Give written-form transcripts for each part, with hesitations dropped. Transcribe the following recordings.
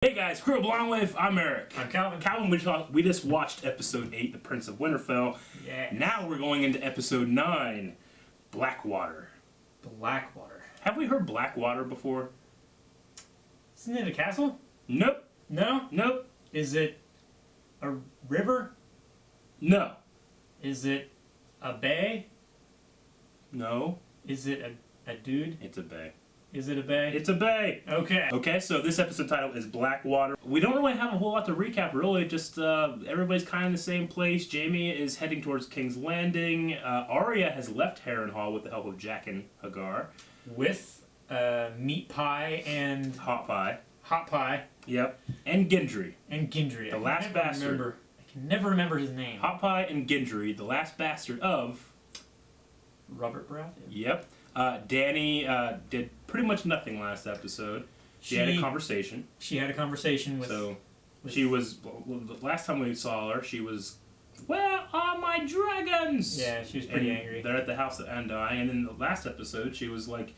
Hey guys, Crew Blonde Wave, I'm Eric. I'm Calvin. Calvin, we just watched episode 8, The Prince of Winterfell. Yes. Now we're going into episode 9, Blackwater. Blackwater. Have we heard Blackwater before? Isn't it a castle? Nope. No? Nope. Is it a river? No. Is it a bay? No. Is it a dude? It's a bay. Is it a bay? It's a bay. Okay. Okay, so this episode title is Blackwater. We don't really have a whole lot to recap, really. Just everybody's kind of in the same place. Jaime is heading towards King's Landing. Arya has left Harrenhal with the help of Jack and Hagar. With meat pie and... Hot pie. Hot pie. Yep. And Gendry. And Gendry. The last bastard. I can never remember his name. Hot pie and Gendry, the last bastard of... Robert Baratheon. Yep. Dany did pretty much nothing last episode. She had a conversation. She had a conversation with... She was... The last time we saw her, she was... Where are my dragons? Yeah, she was pretty angry. They're at the House of Undying. And in the last episode, she was like,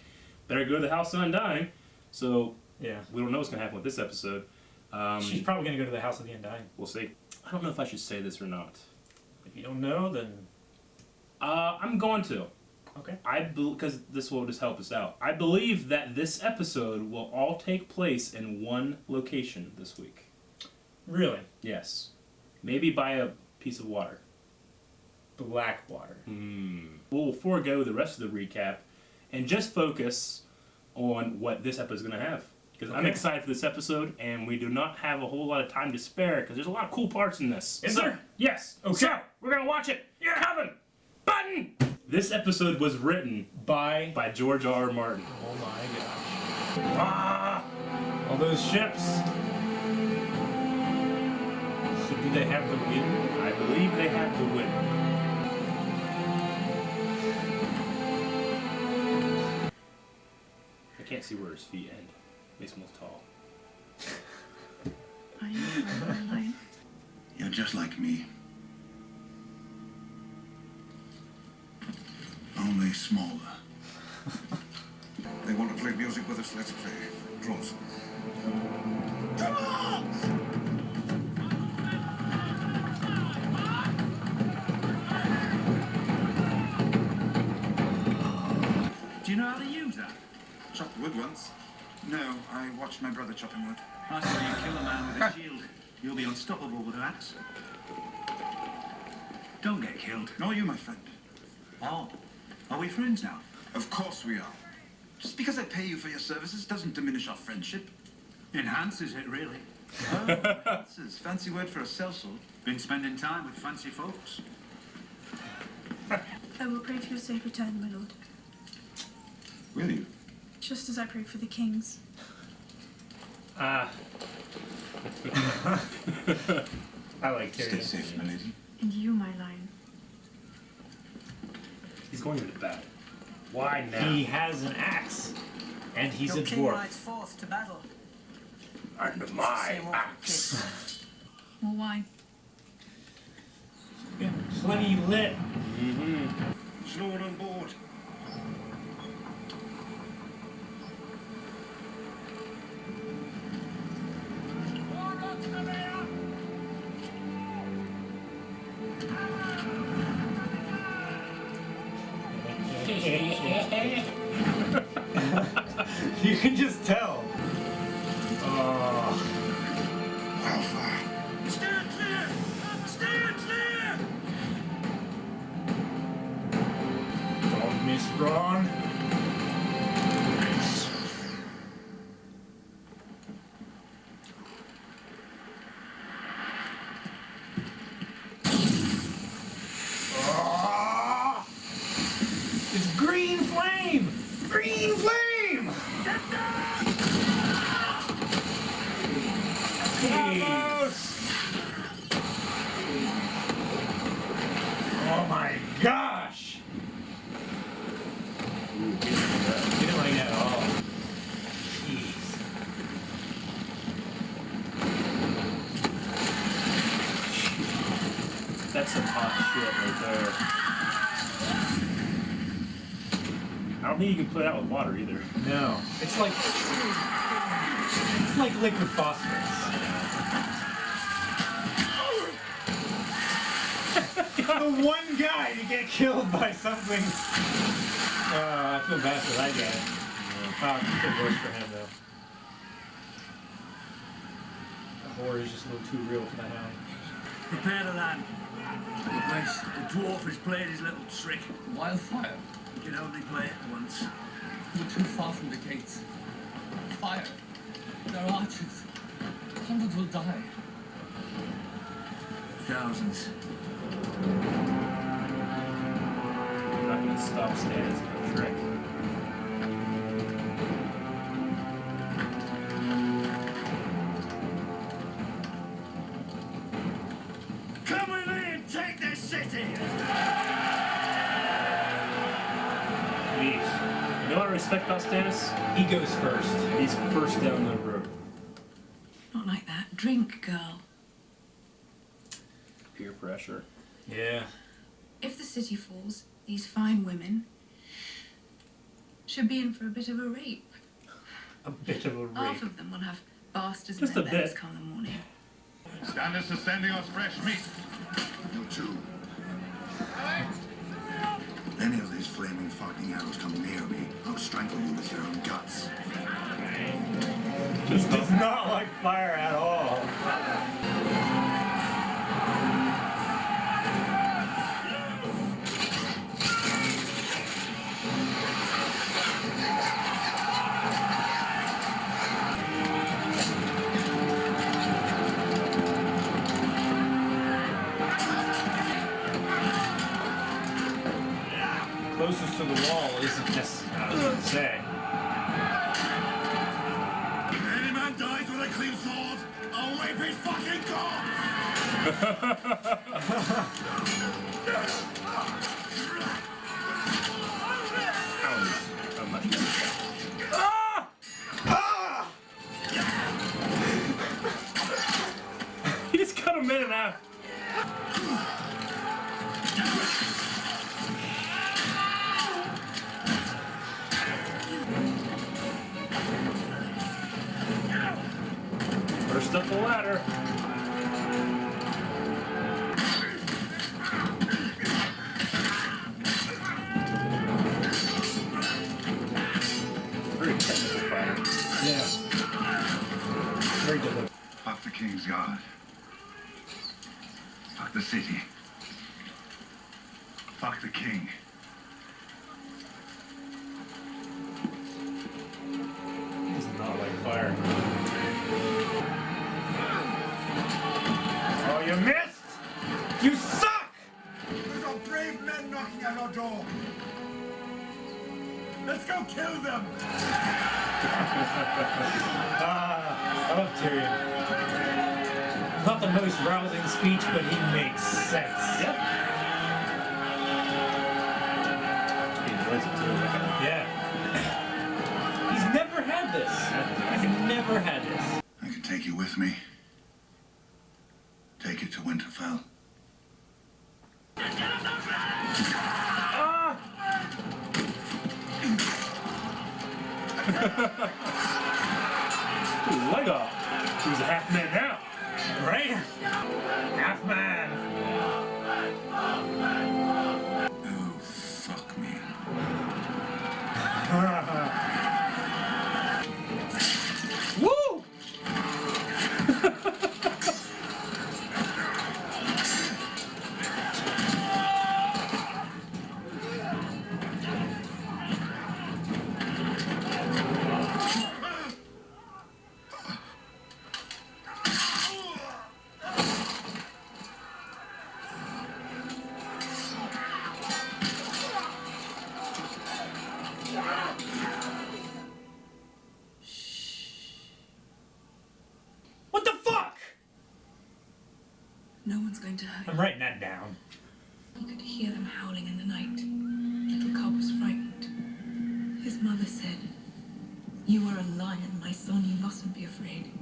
better go to the House of Undying. So, yeah, we don't know what's going to happen with this episode. She's probably going to go to the House of the Undying. We'll see. I don't know if I should say this or not. If you don't know, then... I'm going to. Okay. Because this will just help us out. I believe that this episode will all take place in one location this week. Really? Yes. Maybe by a piece of water. Blackwater. We'll forego the rest of the recap and just focus on what this episode is going to have. Because I'm excited for this episode, and we do not have a whole lot of time to spare because there's a lot of cool parts in this. Is there? Yes. Okay. So, we're going to watch it. Yeah. Calvin! Button! This episode was written by George R. Martin. Oh my gosh. Ah! All those ships. So do they have the wind? I believe they have the wind. I can't see where his feet end. Makes him look tall. I know. You're just like me. Only smaller. They want to play music with us, let's play. Drums. Drums! Do you know how to use that? Chopped wood once. No, I watched my brother chopping wood. I saw you kill a man with a shield. You'll be unstoppable with an axe. Don't get killed. Nor you, my friend. Oh, are we friends now? Of course we are. Just because I pay you for your services doesn't diminish our friendship. Enhances it, really. Oh, enhances. Fancy word for a sellsword. Been spending time with fancy folks. I will pray for your safe return, my lord. Will you? Just as I prayed for the kings. I like Stay Tyrion. safe, my lady. And you, my lion. He's going into battle. Why now? He has an axe. And he's Your a king dwarf. rides forth to battle. Under my axe. Well, why? Yeah, plenty lit. Slow on board. You can just tell. Wildfire. Stand clear! Stand clear! Don't miss Braun. It's green flame! Green flame! Vamos! Oh my gosh! He didn't like that at all. Jeez. That's some hot shit right there. I don't think you can put it out with water either. No. It's like like liquid phosphorus. The one guy to get killed by something. I feel bad for that guy. I feel worse for him though. The horror is just a little too real for that hound. Prepare the land. Replace the dwarf has played his little trick. Wildfire. He can only play it once. We're too far from the gates. Fire. There are archers. Hundreds will die. Thousands. I'm not gonna stop Stannis from a trick. Come with me and take this city! Please. You know what I respect about Stannis? He goes first. He's first down the road. Not like that. Drink, girl. Peer pressure. Yeah. If the city falls, these fine women should be in for a bit of a rape. A bit of a rape. Half of them will have bastards Just in a their bellies bit. come the morning. Stannis is sending us fresh meat. You too. Any of these flaming fucking arrows come near me, I'll strangle you with your own guts. He does not like fire at all. Closest to the wall isn't necessary. I was gonna say. Any man dies with a clean sword, I'll rape his fucking corpse! How much better? He just cut him in half. First up the ladder. Very technical fighter. Yeah. Very good. Fuck the King's Guard. Fuck the city. Fuck the king. He does not like fire. Oh, you missed! You suck! There's our brave men knocking at our door. Let's go kill them! I love Tyrion. Not the most rousing speech, but he makes sense. Yep. He enjoys it too. Yeah. He's never had this. He's never had this. I can take you with me. Take it to Winterfell. Took his leg off. He's a half man now. Right? Half man. Oh, fuck me. Woo! What the fuck? No one's going to hurt I'm writing that down. you. He could hear them howling in the night. Little Cobb was frightened. His mother said, "You are a lion, my son. You mustn't be afraid."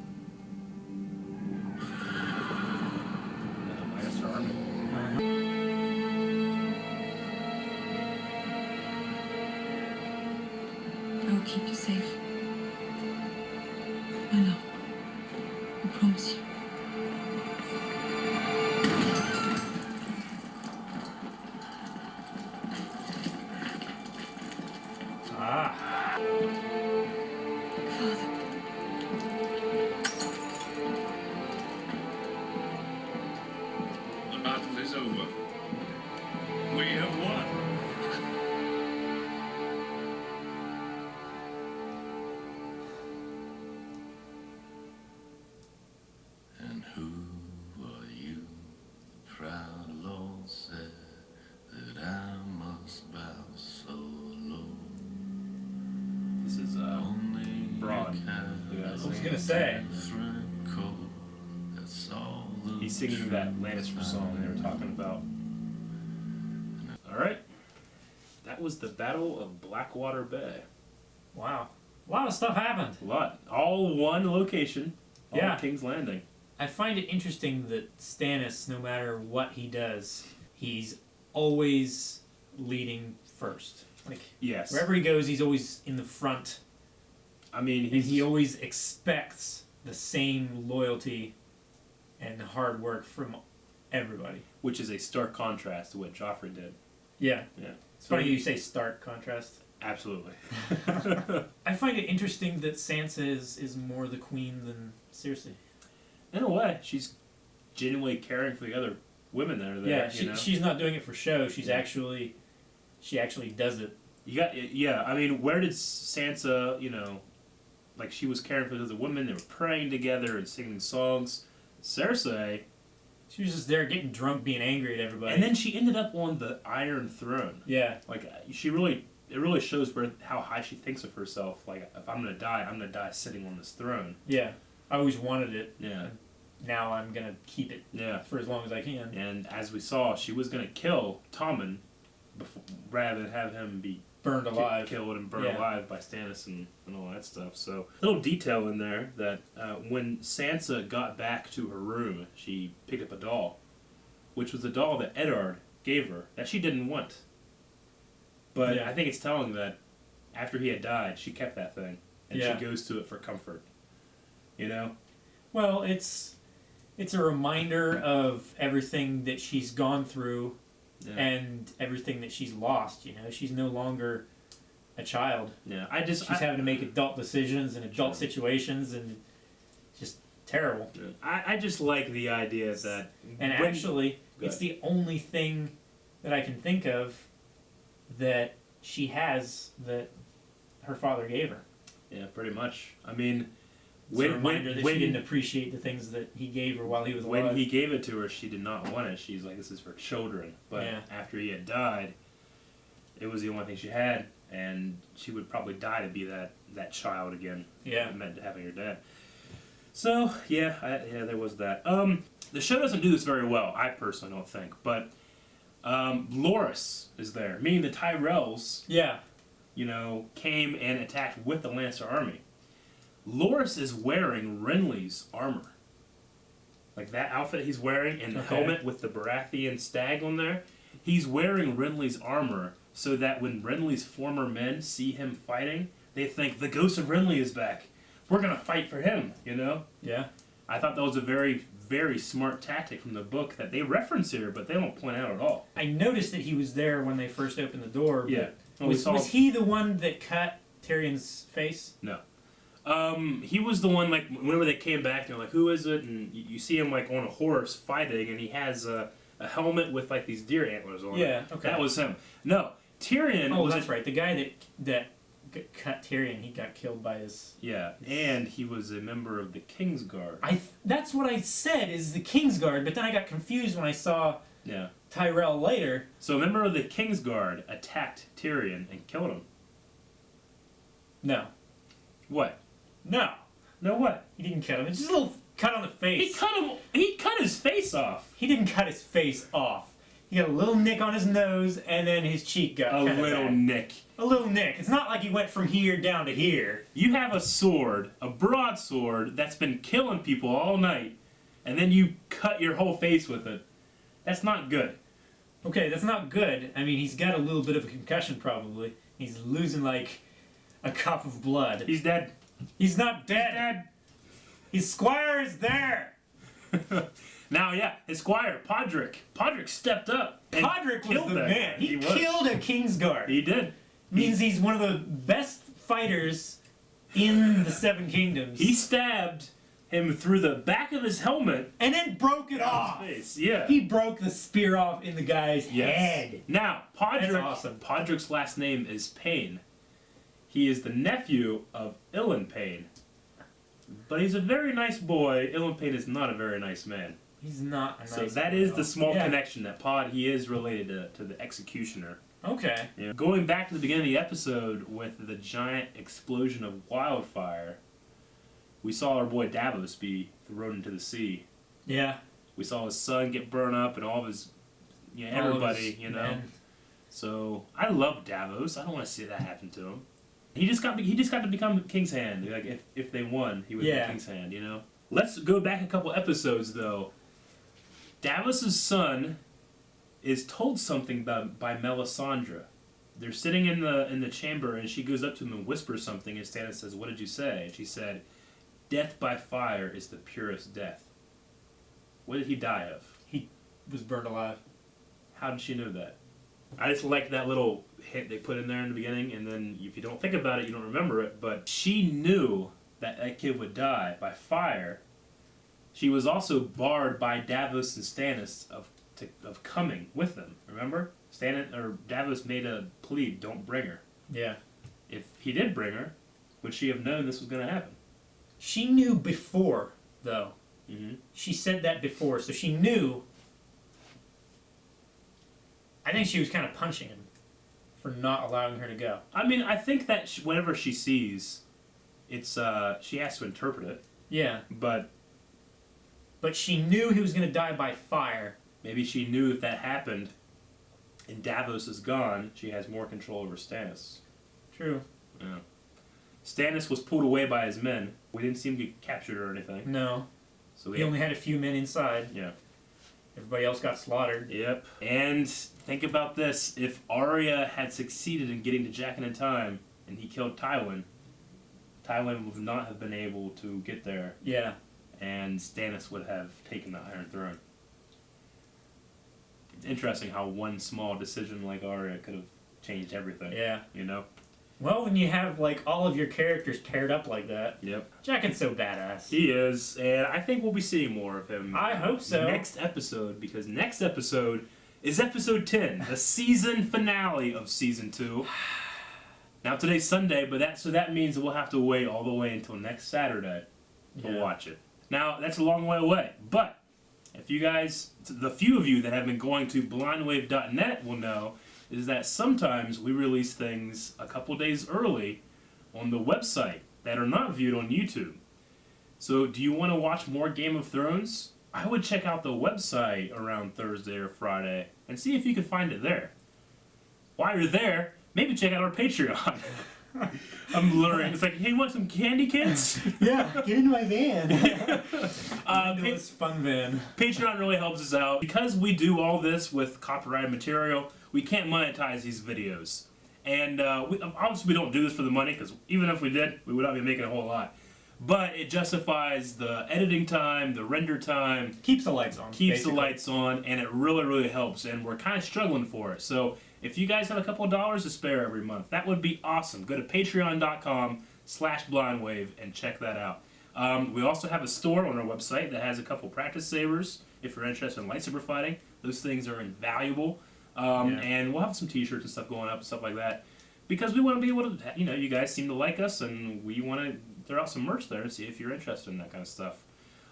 Minus army. I will keep you safe. I know. promise you. Ah. Father, The battle is over. We have won. And who are you? The proud Lord said that I must bow so low. This is Only Braun. you can Yeah, I was gonna say. different chord. That's all the he's singing that Lannister song they were talking about. Alright. That was the Battle of Blackwater Bay. Wow. A lot of stuff happened. A lot. All one location. All Yeah. King's Landing. I find it interesting that Stannis, no matter what he does, he's always leading first. Like, Yes. wherever he goes, he's always in the front. I mean, And he always expects the same loyalty and hard work from everybody. which is a stark contrast to what Joffrey did. Yeah. Yeah. It's funny you say stark contrast. Absolutely. I find it interesting that Sansa is more the queen than Cersei. In a way, she's genuinely caring for the other women that are there. Yeah, you know? she's not doing it for show. She Yeah. actually does it. Yeah, I mean, where did Sansa, like she was caring for the other women, they were praying together and singing songs. Cersei, She was just there getting drunk, being angry at everybody. and then she ended up on the Iron Throne. yeah, Like, it really shows how high she thinks of herself. Like, if I'm gonna die sitting on this throne. yeah. I always wanted it. Yeah, Now I'm gonna keep it yeah. for as long as I can. And as we saw, she was gonna kill Tommen rather than have him be Burned alive. killed and burned Yeah. alive by Stannis and all that stuff. So, little detail in there that when Sansa got back to her room, she picked up a doll, which was a doll that Eddard gave her that she didn't want. But Yeah. I think it's telling that after he had died, she kept that thing, and Yeah. she goes to it for comfort. You know? Well, it's a reminder of everything that she's gone through Yeah. and everything that she's lost. She's no longer a child. Yeah. She's having to make adult decisions and adult situations, and it's just terrible. I just like the idea that And when- actually, Go it's ahead. the only thing that I can think of that she has that her father gave her. Yeah, pretty much. I mean, It's a reminder that she didn't appreciate the things that he gave her while he was alive. when he gave it to her, she did not want it. She's like, this is for children. But Yeah. after he had died, it was the only thing she had, and she would probably die to be that child again. Yeah. It meant having her dad. So yeah, there was that. The show doesn't do this very well. I personally don't think, but Loras is there, meaning the Tyrells, Yeah. came and attacked with the Lannister army. Loras is wearing Renly's armor. Like that outfit he's wearing and the Okay. helmet with the Baratheon stag on there. He's wearing Renly's armor so that when Renly's former men see him fighting, they think the ghost of Renly is back. We're gonna fight for him, Yeah. I thought that was a very, very smart tactic from the book that they reference here, but they don't point out at all. I noticed that he was there when they first opened the door. But Yeah. And we Was, saw- was he the one that cut Tyrion's face? No. He was the one, like, whenever they came back, they're like, who is it? And you see him, like, on a horse fighting, and he has a helmet with, like, these deer antlers on it. Yeah, okay. That was him. No, Tyrion Oh, was... that's right. The guy that cut Tyrion, he got killed by his... Yeah, and he was a member of the Kingsguard. That's what I said, is the Kingsguard, but then I got confused when I saw Yeah. Tyrell later. So a member of the Kingsguard attacked Tyrion and killed him. No. What? No. No what? He didn't cut him. It's just a little cut on the face. He cut his face off. He didn't cut his face off. He got a little nick on his nose, and then his cheek got A kinda little bad. nick. A little nick. It's not like he went from here down to here. You have a sword, a broadsword, that's been killing people all night, and then you cut your whole face with it. That's not good. Okay, that's not good. I mean, he's got a little bit of a concussion, probably. He's losing, like, a cup of blood. He's dead. He's not dead. Dead. His squire is there. Now, yeah, his squire, Podrick. Podrick stepped up. And Podrick was killed the that man. guy. He was. killed a Kingsguard. He did. Means he's one of the best fighters in the Seven Kingdoms. He stabbed him through the back of his helmet. And then broke it off. Face. Yeah. He broke the spear off in the guy's head. Now, Podrick, That's awesome. Podrick's last name is Payne. He is the nephew of Ilan Payne. But he's a very nice boy. Ilan Payne is not a very nice man. He's not a nice So that boy, is though. the small connection that he is related to the executioner. Okay. Yeah. Going back to the beginning of the episode with the giant explosion of wildfire, we saw our boy Davos be thrown into the sea. Yeah. We saw his son get burned up and all of his, everybody, men. So I love Davos. I don't want to see that happen to him. He just got to become King's Hand. Like if they won, he would be King's Hand. Let's go back a couple episodes though. Davos's son is told something by Melisandre. They're sitting in the chamber and she goes up to him and whispers something and Stannis says, "What did you say?" And she said, "Death by fire is the purest death." What did he die of? He was burned alive. How did she know that? I just like that little hint they put in there in the beginning, and then if you don't think about it, you don't remember it, but she knew that kid would die by fire. She was also barred by Davos and Stannis of coming with them, remember? Davos made a plea, don't bring her. Yeah. If he did bring her, would she have known this was going to happen? She knew before, though. Mm-hmm. She said that before, so she knew. I think she was kind of punching him for not allowing her to go. I mean, I think that whenever she sees, it's she has to interpret it. Yeah. But she knew he was going to die by fire. Maybe she knew if that happened and Davos is gone, she has more control over Stannis. True. Yeah. Stannis was pulled away by his men. We didn't see him get captured or anything. No. So he only had a few men inside. Yeah. Everybody else got slaughtered. Yep. And think about this. If Arya had succeeded in getting to Jaqen in time and he killed Tywin, Tywin would not have been able to get there. Yeah. And Stannis would have taken the Iron Throne. It's interesting how one small decision like Arya could have changed everything. Yeah. Well, when you have all of your characters paired up like that. Yep. Jaqen's so badass. He is, and I think we'll be seeing more of him. I hope so. Next episode, because next episode is episode 10, the season finale of season 2. Now today's Sunday, but that means we'll have to wait all the way until next Saturday to watch it. Now that's a long way away, but if you guys, the few of you that have been going to blindwave.net will know, is that sometimes we release things a couple days early on the website that are not viewed on YouTube. So do you want to watch more Game of Thrones? I would check out the website around Thursday or Friday and see if you can find it there. While you're there, maybe check out our Patreon. I'm luring. It's like, hey, you want some candy, kids? Yeah, get into my van. This fun van. Patreon really helps us out. Because we do all this with copyrighted material, we can't monetize these videos. And obviously we don't do this for the money, because even if we did, we would not be making a whole lot. But it justifies the editing time, the render time. Keeps the lights on. Keeps the lights on, and it really, really helps. And we're kind of struggling for it. So if you guys have a couple of dollars to spare every month, that would be awesome. Go to patreon.com/blindwave and check that out. We also have a store on our website that has a couple practice savers if you're interested in lightsaber fighting. Those things are invaluable. And we'll have some t-shirts and stuff going up and stuff like that. Because we want to be able to, you guys seem to like us, and we want to throw out some merch there and see if you're interested in that kind of stuff.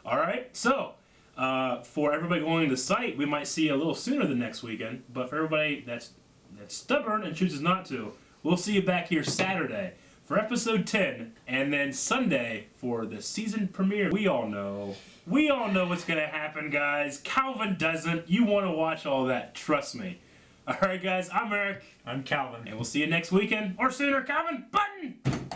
Alright, so for everybody going to the site, we might see you a little sooner than next weekend. But for everybody that's stubborn and chooses not to, we'll see you back here Saturday for episode 10, and then Sunday for the season premiere. We all know what's going to happen, guys. Calvin doesn't. You want to watch all that, trust me. Alright guys, I'm Eric. I'm Calvin. And we'll see you next weekend, or sooner, Calvin. Button!